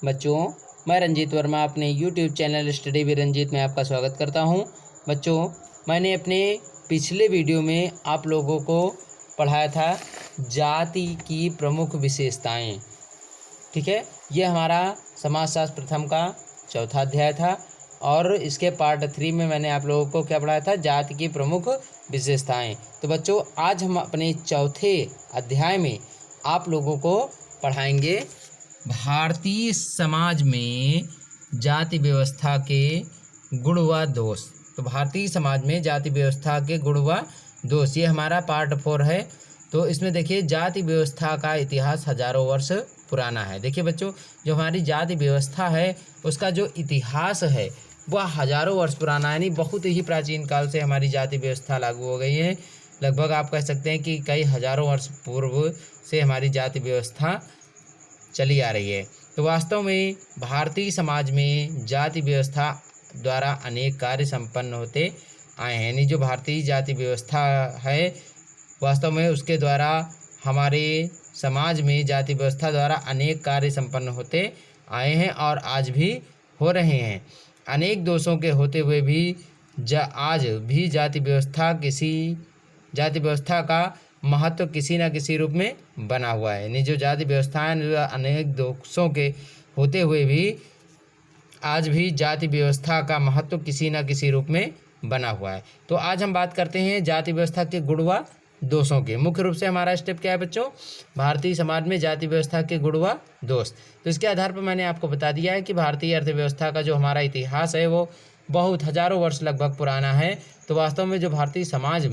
बच्चों, मैं रंजीत वर्मा अपने YouTube channel study with Ranjit में आपका स्वागत करता हूं। बच्चों, मैंने अपने पिछले वीडियो में आप लोगों को पढ़ाया था जाति की प्रमुख विशेषताएं। ठीक है, ये हमारा समाजशास्त्र प्रथम का चौथा अध्याय था और इसके पार्ट 3 में मैंने आप लोगों को क्या पढ़ाया था, जाति की प्रमुख विशेषताएं। तो बच्चों, आज हम अपने चौथे अध्याय में आप लोगों को पढ़ाएंगे भारतीय समाज में जाति व्यवस्था के गुण व दोष। तो भारतीय समाज में जाति व्यवस्था के गुण व दोष, ये हमारा पार्ट 4 है। तो इसमें देखिए, जाति व्यवस्था का इतिहास हजारों वर्ष पुराना है। देखिए बच्चों, जो हमारी जाति व्यवस्था है उसका जो इतिहास है वह हजारों वर्ष पुराना है, यानी बहुत ही प्राचीन काल से हमारी जाति व्यवस्था लागू हो गई है। लगभग आप कह सकते हैं कि कई हजारों वर्ष पूर्व से हमारी जाति व्यवस्था चली आ रही है। तो वास्तव में भारतीय समाज में जाति व्यवस्था द्वारा अनेक कार्य संपन्न होते आए हैं, यानी जो भारतीय जाति व्यवस्था है वास्तव में उसके द्वारा हमारे समाज में जाति व्यवस्था द्वारा अनेक कार्य संपन्न होते आए हैं और आज भी हो रहे हैं। अनेक दोषों के होते हुए भी आज भी जाति व्यवस्था का महत्व किसी न किसी रूप में बना हुआ है। यानी जो जाति व्यवस्था है अनेक दोषों के होते हुए भी आज भी जाति व्यवस्था का महत्व किसी न किसी रूप में बना हुआ है। तो आज हम बात करते हैं जाति व्यवस्था के गुण व दोषों के। मुख्य रूप से हमारा स्टेप क्या है बच्चों, भारतीय समाज में जाति व्यवस्था के गुण व दोष। तो इसके आधार पर मैंने आपको बता दिया है कि भारतीय अर्थव्यवस्था का जो हमारा इतिहास है वो बहुत हजारों वर्ष लगभग पुराना है। तो वास्तव में जो भारतीय समाज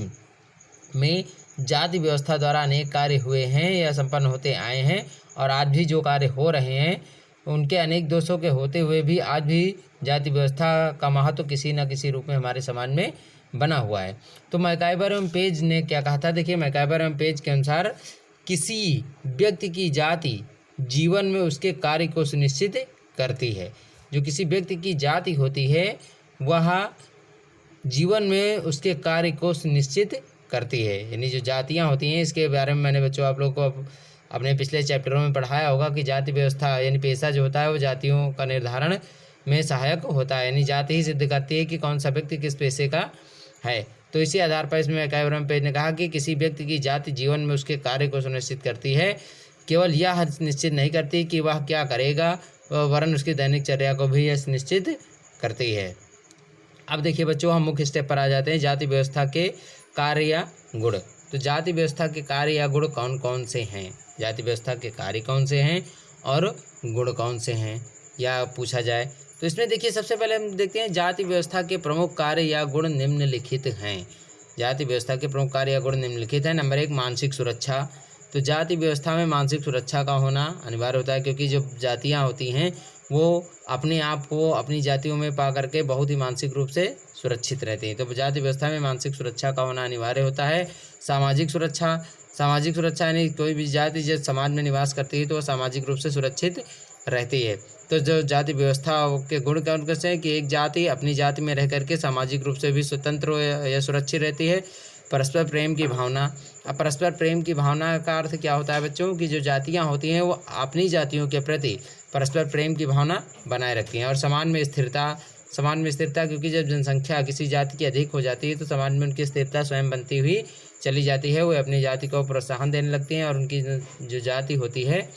में जाति व्यवस्था द्वारा अनेक कार्य हुए हैं या संपन्न होते आए हैं और आज भी जो कार्य हो रहे हैं उनके अनेक दोषों के होते हुए भी आज भी जाति व्यवस्था का महत्व किसी न किसी रूप में हमारे समाज में बना हुआ है। तो मैकाइबर एवं पेज ने क्या कहा था, देखिए मैकाइबर एवं पेज के अनुसार किसी व्यक्ति की जाति जीवन में उसके कार्य को सुनिश्चित करती है। जो किसी व्यक्ति की जाति होती है वह जीवन में उसके कार्य को सुनिश्चित करती है। यानी जो जातियाँ होती हैं, इसके बारे में मैंने बच्चों आप लोगों को अपने पिछले चैप्टरों में पढ़ाया होगा कि जाति व्यवस्था यानी पेशा जो होता है वो जातियों का निर्धारण में सहायक होता है। यानी जाति ही सिद्ध करती है कि कौन सा व्यक्ति किस पेशे का है। तो इसी आधार पर इसमें मैकाइबर एवं पेज ने कहा कि किसी व्यक्ति की जाति जीवन में उसके कार्य को सुनिश्चित करती है। केवल यह निश्चित नहीं करती कि वह क्या करेगा, वरन उसकी दैनिक चर्या को भी यह सुनिश्चित करती है। अब देखिए बच्चों, हम मुख्य स्टेप पर आ जाते हैं, जाति व्यवस्था के कार्य या गुण। तो जाति व्यवस्था के कार्य या गुण कौन कौन से हैं, जाति व्यवस्था के कार्य कौन से हैं और गुण कौन से हैं, या पूछा जाए तो इसमें देखिए सबसे पहले हम देखते हैं जाति व्यवस्था के प्रमुख कार्य या गुण निम्नलिखित हैं। जाति व्यवस्था के प्रमुख कार्य या गुण निम्नलिखित हैं। नंबर 1, मानसिक सुरक्षा। तो जाति व्यवस्था में मानसिक सुरक्षा का होना अनिवार्य होता है, क्योंकि जो जातियाँ होती हैं वो अपने आप को अपनी जातियों में पा करके बहुत ही मानसिक रूप से सुरक्षित रहती हैं। तो जाति व्यवस्था में मानसिक सुरक्षा का होना अनिवार्य होता है। सामाजिक सुरक्षा, सामाजिक सुरक्षा यानी कोई भी जाति जब समाज में निवास करती है तो वह सामाजिक रूप से सुरक्षित रहती है। तो जो जाति व्यवस्था के गुण कौन कैसे हैं कि एक जाति अपनी जाति में रह करके सामाजिक रूप से भी स्वतंत्र या सुरक्षित रहती है। परस्पर प्रेम की भावना। अब परस्पर प्रेम की भावना का अर्थ क्या होता है बच्चों, कि जो जातियाँ होती हैं वो अपनी जातियों के प्रति परस्पर प्रेम की भावना बनाए रखती हैं। और समाज में स्थिरता, क्योंकि जब जनसंख्या किसी जाति की अधिक हो जाती है तो समाज में उनकी स्थिरता स्वयं बनती हुई चली जाती है। वो अपनी जाति को प्रोत्साहन देने लगती हैं और उनकी जो जाति होती है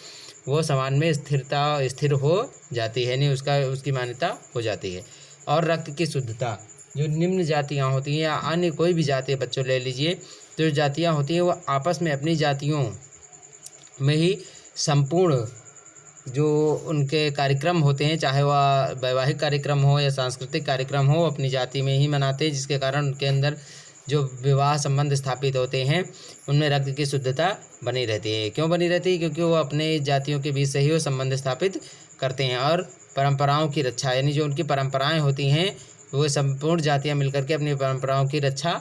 वो समाज में स्थिर हो जाती है, नहीं उसकी मान्यता हो जाती है। और रक्त की शुद्धता, जो निम्न जातियाँ होती हैं या अन्य कोई भी जाति बच्चों ले लीजिए, तो जो जातियाँ होती हैं वो आपस में अपनी जातियों में ही संपूर्ण जो उनके कार्यक्रम होते हैं, चाहे वह वैवाहिक कार्यक्रम हो या सांस्कृतिक कार्यक्रम हो, अपनी जाति में ही मनाते हैं, जिसके कारण उनके अंदर जो विवाह संबंध स्थापित होते हैं उनमें रक्त की शुद्धता बनी रहती है। क्यों बनी रहती है? क्योंकि वो अपने जातियों के बीच से ही वो संबंध स्थापित करते हैं। और परंपराओं की रक्षा, यानी जो उनकी परंपराएं होती हैं वो संपूर्ण जातियां मिलकर के अपनी परंपराओं की रक्षा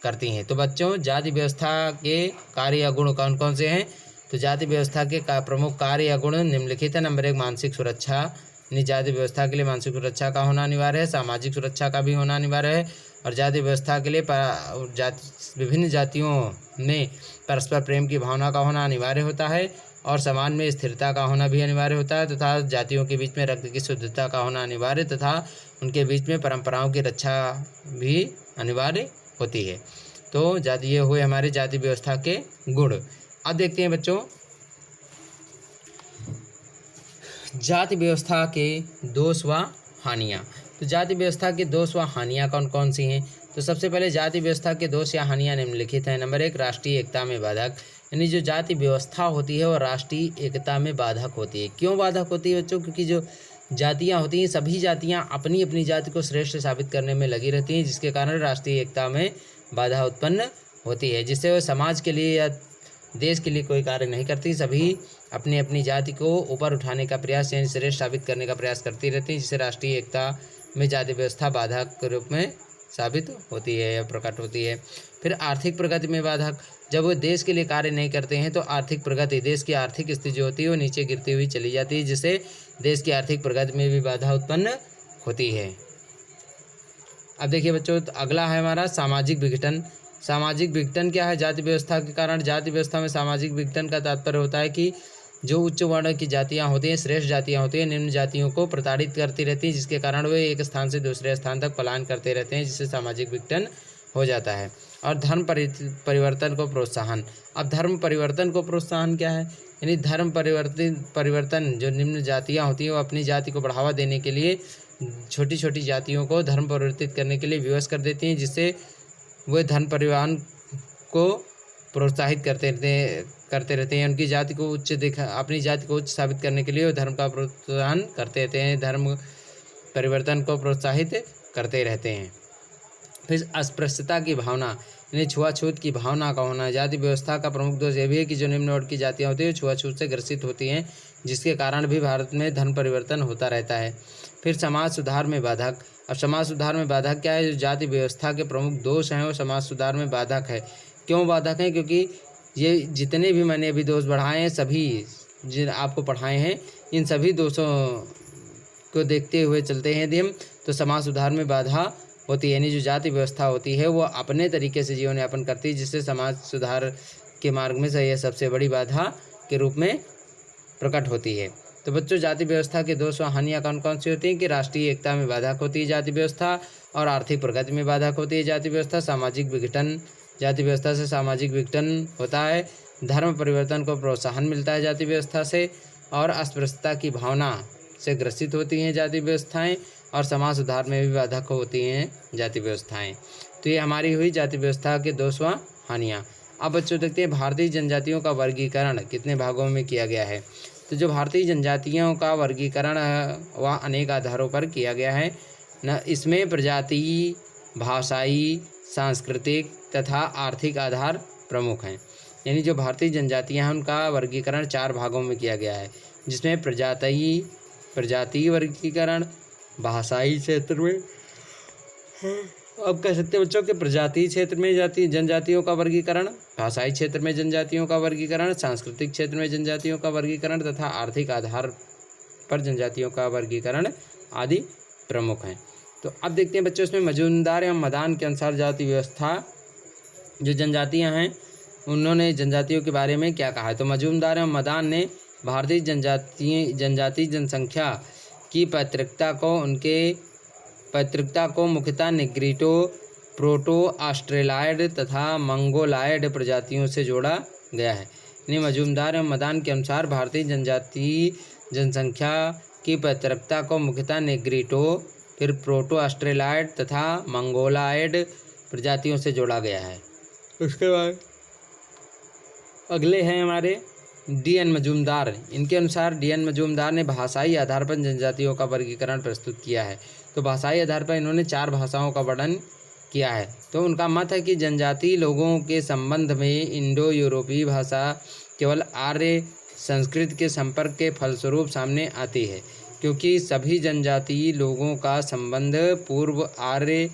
करती हैं। तो बच्चों, जाति व्यवस्था के कार्य या गुण कौन कौन से हैं? तो जाति व्यवस्था के प्रमुख कार्य या गुण निम्नलिखित है। नंबर 1, मानसिक सुरक्षा, यानी जाति व्यवस्था के लिए मानसिक सुरक्षा का होना अनिवार्य है। सामाजिक सुरक्षा का भी होना अनिवार्य है। और जाति व्यवस्था के लिए विभिन्न जातियों में परस्पर प्रेम की भावना का होना अनिवार्य होता है। और समाज में स्थिरता का होना भी अनिवार्य होता है तथा जातियों के बीच में रक्त की शुद्धता का होना अनिवार्य तथा उनके बीच में परंपराओं की रक्षा भी अनिवार्य होती है। तो जाति ये हुए हमारे जाति व्यवस्था के गुण। अब देखते हैं बच्चों जाति व्यवस्था के दोष व हानियाँ। तो जाति व्यवस्था के दोष व हानियाँ कौन कौन सी हैं? तो सबसे पहले जाति व्यवस्था के दोष या हानियाँ निम्नलिखित हैं। नंबर 1, राष्ट्रीय एकता में बाधक, यानी जो जाति व्यवस्था होती है वो राष्ट्रीय एकता में बाधक होती है। क्यों बाधक होती है बच्चों? क्योंकि जो जातियाँ होती हैं सभी जातियाँ अपनी अपनी जाति को श्रेष्ठ साबित करने में लगी रहती हैं, जिसके कारण राष्ट्रीय एकता में बाधा उत्पन्न होती है, जिससे वो समाज के लिए या देश के लिए कोई कार्य नहीं करती। सभी अपनी अपनी जाति को ऊपर उठाने का प्रयास यानी श्रेष्ठ साबित करने का प्रयास करती रहती हैं, जिससे राष्ट्रीय एकता में जाति व्यवस्था बाधक के रूप में साबित होती है या प्रकट होती है। फिर आर्थिक प्रगति में बाधक, जब वो देश के लिए कार्य नहीं करते हैं तो आर्थिक प्रगति, देश की आर्थिक स्थिति जो होती है वो नीचे गिरती हुई चली जाती है, जिससे देश की आर्थिक प्रगति में भी बाधा उत्पन्न होती है। अब देखिए बच्चों अगला है हमारा सामाजिक विघटन। सामाजिक विघटन क्या है? जाति व्यवस्था के कारण जाति व्यवस्था में सामाजिक विघटन का तात्पर्य होता है कि जो उच्च वर्ण की जातियाँ होती हैं, श्रेष्ठ जातियाँ होती हैं, निम्न जातियों को प्रताड़ित करती रहती हैं, जिसके कारण वे एक स्थान से दूसरे स्थान तक पलायन करते रहते हैं, जिससे सामाजिक विघटन हो जाता है। और धर्म परिवर्तन को प्रोत्साहन। अब धर्म परिवर्तन को प्रोत्साहन क्या है? यानी धर्म परिवर्तन जो निम्न जातियाँ होती हैं वो अपनी जाति को बढ़ावा देने के लिए छोटी छोटी जातियों को धर्म परिवर्तित करने के लिए विवश कर देती हैं, जिससे वे धर्म परिवहन को प्रोत्साहित करते रहते हैं। उनकी जाति को अपनी जाति को उच्च साबित करने के लिए वो धर्म का प्रोत्साहन करते रहते हैं, धर्म परिवर्तन को प्रोत्साहित करते रहते हैं। फिर अस्पृश्यता की भावना यानी छुआछूत की भावना का होना। जाति व्यवस्था का प्रमुख दोष यह भी है कि जो निम्न वर्ग की जातियाँ होती हैं छुआछूत से ग्रसित होती हैं, जिसके कारण भी भारत में धर्म परिवर्तन होता रहता है। फिर समाज सुधार में बाधक। अब समाज सुधार में बाधक क्या है? जो जाति व्यवस्था के प्रमुख दोष हैं वो समाज सुधार में बाधक है। क्यों बाधक हैं? क्योंकि ये जितने भी मैंने अभी दोष बढ़ाए हैं, सभी जिन आपको पढ़ाए हैं, इन सभी दोषों को देखते हुए चलते हैं यदि हम, तो समाज सुधार में बाधा होती है। यानी जो जाति व्यवस्था होती है वो अपने तरीके से जीवन यापन करती है, जिससे समाज सुधार के मार्ग में यह सबसे बड़ी बाधा के रूप में प्रकट होती है। तो बच्चों जाति व्यवस्था के दोष व हानियाँ कौन कौन सी होती हैं? कि राष्ट्रीय एकता में बाधक होती है जाति व्यवस्था, और आर्थिक प्रगति में बाधक होती है जाति व्यवस्था। सामाजिक विघटन, जाति व्यवस्था से सामाजिक विघटन होता है। धर्म परिवर्तन को प्रोत्साहन मिलता है जाति व्यवस्था से, और अस्पृश्यता की भावना से ग्रसित होती हैं जाति व्यवस्थाएं, और समाज सुधार में भी बाधक होती हैं जाति व्यवस्थाएं। तो ये हमारी हुई जाति व्यवस्था के दोष व हानियाँ। अब बच्चों देखते हैं भारतीय जनजातियों का वर्गीकरण कितने भागों में किया गया है। तो जो भारतीय जनजातियों का वर्गीकरण है वह अनेक आधारों पर किया गया है न। इसमें प्रजातीय, भाषाई, सांस्कृतिक तथा आर्थिक आधार प्रमुख हैं। यानी जो भारतीय जनजातियां हैं उनका वर्गीकरण 4 भागों में किया गया है, जिसमें प्रजातीय वर्गीकरण, भाषाई क्षेत्र में, अब कह सकते हैं बच्चों के प्रजातीय क्षेत्र में जनजातियों का वर्गीकरण, भाषाई क्षेत्र में जनजातियों का वर्गीकरण, सांस्कृतिक क्षेत्र में जनजातियों का वर्गीकरण तथा आर्थिक आधार पर जनजातियों का वर्गीकरण आदि प्रमुख हैं। तो अब देखते हैं बच्चों इसमें मजूमदार एवं मदान के अनुसार जाति व्यवस्था जो जनजातियां हैं उन्होंने जनजातियों के बारे में क्या कहा है। तो मजूमदार एवं मदान ने भारतीय जनजाति जनसंख्या की पैतृकता को मुख्यतः निग्रिटो, प्रोटो ऑस्ट्रेलॉयड तथा मंगोलायड प्रजातियों से जोड़ा गया है। यानी मजूमदार एवं मदान के अनुसार भारतीय जनजाति जनसंख्या की पैतृकता को मुख्यतः निग्रिटो, फिर प्रोटो ऑस्ट्रेलॉयड तथा मंगोलायड प्रजातियों से जोड़ा गया है। उसके बाद अगले हैं हमारे डी.एन. मजूमदार। इनके अनुसार डी.एन. मजूमदार ने भाषाई आधार पर जनजातियों का वर्गीकरण प्रस्तुत किया है। तो भाषाई आधार पर इन्होंने 4 भाषाओं का वर्णन किया है। तो उनका मत है कि जनजातीय लोगों के संबंध में इंडो यूरोपीय भाषा केवल आर्य संस्कृत के संपर्क के फलस्वरूप सामने आती है, क्योंकि सभी जनजातीय लोगों का संबंध पूर्व आर्य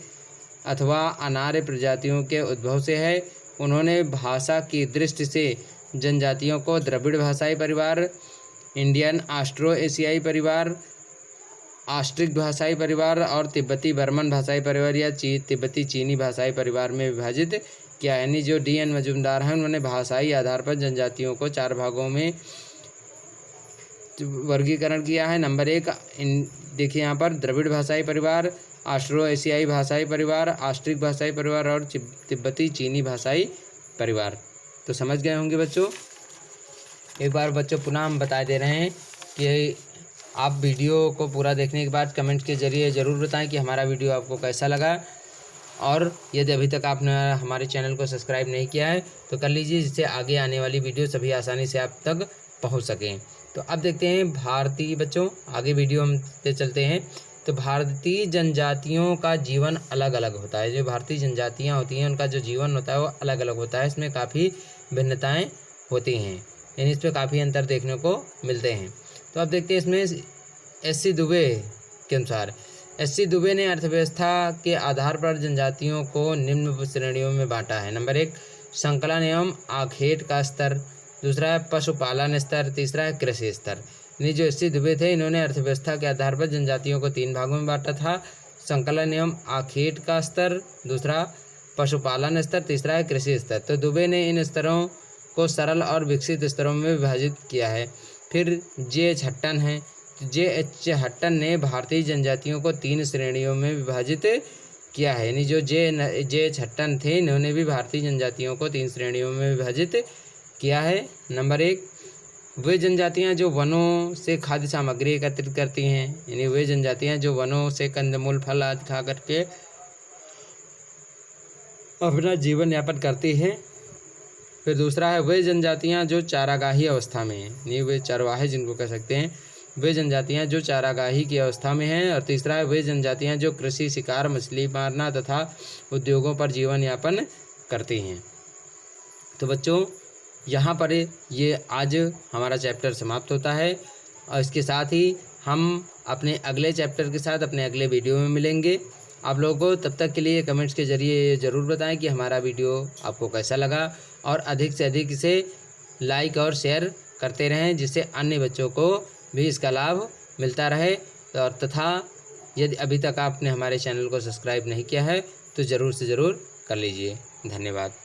अथवा अनार्य प्रजातियों के उद्भव से है। उन्होंने भाषा की दृष्टि से जनजातियों को द्रविड़ भाषाई परिवार, इंडियन ऑस्ट्रो एशियाई परिवार, ऑस्ट्रिक भाषाई परिवार और तिब्बती बर्मन भाषाई परिवार या तिब्बती चीनी भाषाई परिवार में विभाजित किया। यानी जो डी.एन. मजूमदार हैं उन्होंने भाषाई आधार पर जनजातियों को 4 भागों में वर्गीकरण किया है। नंबर 1 देखिए यहाँ पर द्रविड़ भाषाई परिवार, ऑस्ट्रो एशियाई भाषाई परिवार, ऑस्ट्रिक भाषाई परिवार और तिब्बती चीनी भाषाई परिवार। तो समझ गए होंगे बच्चों। एक बार बच्चों पुनः हम बता दे रहे हैं कि आप वीडियो को पूरा देखने के बाद कमेंट के जरिए ज़रूर बताएं कि हमारा वीडियो आपको कैसा लगा, और यदि अभी तक आपने हमारे चैनल को सब्सक्राइब नहीं किया है तो कर लीजिए, जिससे आगे आने वाली वीडियो सभी आसानी से आप तक पहुंच सकें। तो अब देखते हैं भारतीय बच्चों, आगे वीडियो हम पे चलते हैं। तो भारतीय जनजातियों का जीवन अलग अलग होता है। जो भारतीय जनजातियाँ होती हैं उनका जो जीवन होता है वो अलग अलग होता है। इसमें काफ़ी भिन्नताएँ होती हैं, यानी इस पर काफ़ी अंतर देखने को मिलते हैं। तो अब देखते हैं इसमें एस.सी. दुबे के अनुसार, एस.सी. दुबे ने अर्थव्यवस्था के आधार पर जनजातियों को निम्न श्रेणियों में बांटा है। नंबर 1 संकलन एवं आखेट का स्तर, दूसरा है पशुपालन स्तर, तीसरा है कृषि स्तर। यानी जो एस.सी. दुबे थे इन्होंने अर्थव्यवस्था के आधार पर जनजातियों को 3 भागों में बांटा था। संकलन एवं आखेट का स्तर, दूसरा पशुपालन स्तर, तीसरा है कृषि स्तर। तो दुबे ने इन स्तरों को सरल और विकसित स्तरों में विभाजित किया है। फिर जे.एच. हट्टन है। जे.एच. हट्टन ने भारतीय जनजातियों को 3 श्रेणियों में विभाजित किया है। यानी जो जे.एच. हट्टन थे इन्होंने भी भारतीय जनजातियों को 3 श्रेणियों में विभाजित किया है। नंबर 1 वे जनजातियां जो वनों से खाद्य सामग्री एकत्रित करती हैं, यानी वे जनजातियां जो वनों से कंदमूल फल आदि खा करके अपना जीवन यापन करती हैं। फिर दूसरा है वे जनजातियां जो चारागाही अवस्था में हैं, यानी वे चरवाहे जिनको कह सकते हैं, वे जनजातियां जो चारागाही की अवस्था में हैं। और तीसरा है वे जनजातियां जो कृषि, शिकार, मछली मारना तथा उद्योगों पर जीवन यापन करती हैं। तो बच्चों यहाँ पर ये आज हमारा चैप्टर समाप्त होता है, और इसके साथ ही हम अपने अगले चैप्टर के साथ अपने अगले वीडियो में मिलेंगे। आप लोगों को तब तक के लिए कमेंट्स के जरिए ज़रूर बताएं कि हमारा वीडियो आपको कैसा लगा, और अधिक से अधिक इसे लाइक और शेयर करते रहें, जिससे अन्य बच्चों को भी इसका लाभ मिलता रहे। और तथा यदि अभी तक आपने हमारे चैनल को सब्सक्राइब नहीं किया है तो ज़रूर से ज़रूर कर लीजिए। धन्यवाद।